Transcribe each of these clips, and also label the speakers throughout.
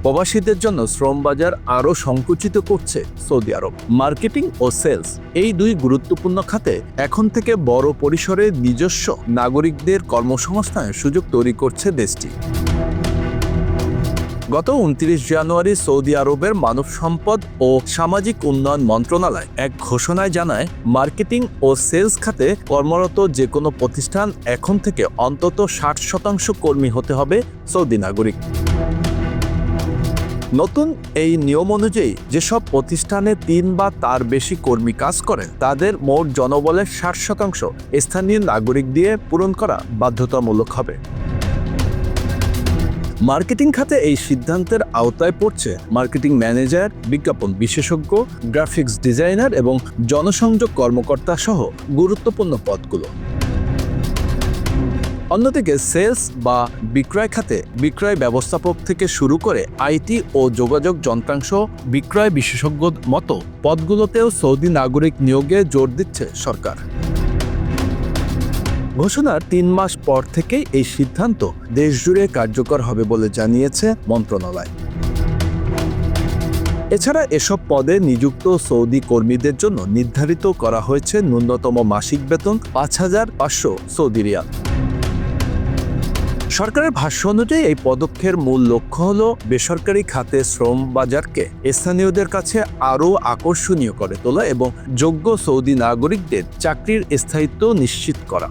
Speaker 1: প্রবাসীদের জন্য শ্রম বাজার আরও সংকুচিত করছে সৌদি আরব। মার্কেটিং ও সেলস এই দুই গুরুত্বপূর্ণ খাতে এখন থেকে বড় পরিসরে নিজস্ব নাগরিকদের কর্মসংস্থানের সুযোগ তৈরি করছে দেশটি। গত 29 জানুয়ারি সৌদি আরবের মানব সম্পদ ও সামাজিক উন্নয়ন মন্ত্রণালয় এক ঘোষণায় জানায়, মার্কেটিং ও সেলস খাতে কর্মরত যে কোনো প্রতিষ্ঠান এখন থেকে অন্তত 60% কর্মী হতে হবে সৌদি নাগরিক। নতুন এই নিয়ম অনুযায়ী যেসব প্রতিষ্ঠানে 3 বা তার বেশি কর্মী কাজ করেন তাদের মোট জনবলের 60% স্থানীয় নাগরিক দিয়ে পূরণ করা বাধ্যতামূলক হবে। মার্কেটিং খাতে এই সিদ্ধান্তের আওতায় পড়ছে মার্কেটিং ম্যানেজার, বিজ্ঞাপন বিশেষজ্ঞ, গ্রাফিক্স ডিজাইনার এবং জনসংযোগ কর্মকর্তা সহ গুরুত্বপূর্ণ পদগুলো। অন্যদিকে সেলস বা বিক্রয় খাতে বিক্রয় ব্যবস্থাপক থেকে শুরু করে আইটি ও যোগাযোগ যন্ত্রাংশ বিক্রয় বিশেষজ্ঞ মতো পদগুলোতেও সৌদি নাগরিক নিয়োগে জোর দিচ্ছে সরকার। ঘোষণার 3 মাস পর থেকেই এই সিদ্ধান্ত দেশজুড়ে কার্যকর হবে বলে জানিয়েছে মন্ত্রণালয়। এছাড়া এসব পদে নিযুক্ত সৌদি কর্মীদের জন্য নির্ধারিত করা হয়েছে ন্যূনতম মাসিক বেতন 5,500 সৌদি রিয়াল। সরকারের ভাষ্য অনুযায়ী এই পদক্ষেপের মূল লক্ষ্য হল বেসরকারি খাতে শ্রম বাজারকে স্থানীয়দের কাছে আরও আকর্ষণীয় করে তোলা এবং যোগ্য সৌদি নাগরিকদের চাকরির স্থায়িত্ব নিশ্চিত করা।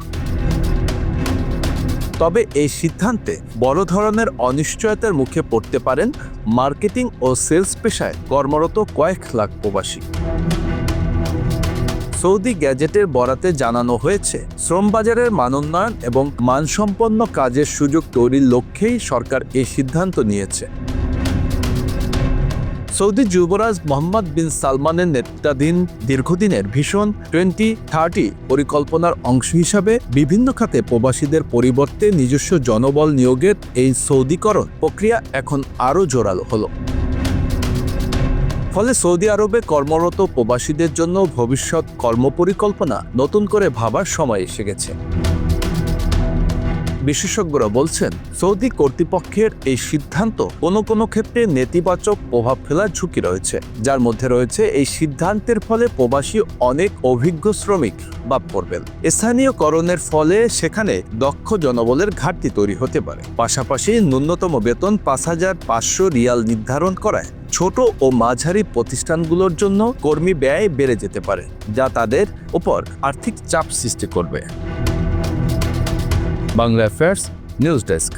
Speaker 1: তবে এই সিদ্ধান্তে বড় ধরনের অনিশ্চয়তার মুখে পড়তে পারেন মার্কেটিং ও সেলস পেশায় কর্মরত কয়েক লাখ প্রবাসী। সৌদি গ্যাজেটের বরাতে জানানো হয়েছে, শ্রম বাজারের মানোন্নয়ন এবং মানসম্পন্ন কাজের সুযোগ তৈরির লক্ষ্যেই সরকার এই সিদ্ধান্ত নিয়েছে। সৌদি যুবরাজ মোহাম্মদ বিন সালমানের নেতৃত্বাধীন দীর্ঘদিনের ভিশন 2030 পরিকল্পনার অংশ হিসাবে বিভিন্ন খাতে প্রবাসীদের পরিবর্তে নিজস্ব জনবল নিয়োগের এই সৌদিকরণ প্রক্রিয়া এখন আরও জোরালো হলো। ফলে সৌদি আরবে কর্মরত প্রবাসীদের জন্য ভবিষ্যৎ কর্মপরিকল্পনা নতুন করে ভাবার সময় এসে গেছে। বিশেষজ্ঞরা বলছেন, সৌদি কর্তৃপক্ষের এই সিদ্ধান্ত কোনো ক্ষেত্রে নেতিবাচক প্রভাব ফেলার ঝুঁকি রয়েছে, যার মধ্যে রয়েছে এই সিদ্ধান্তের ফলে প্রবাসী অনেক অভিজ্ঞ শ্রমিক বাদ পড়বেন। স্থানীয়করণের ফলে সেখানে দক্ষ জনবলের ঘাটতি তৈরি হতে পারে। পাশাপাশি ন্যূনতম বেতন 5,500 রিয়াল নির্ধারণ করায় ছোট ও মাঝারি প্রতিষ্ঠানগুলোর জন্য কর্মী ব্যয় বেড়ে যেতে পারে, যা তাদের উপর আর্থিক চাপ সৃষ্টি করবে। Bangla affairs news desk.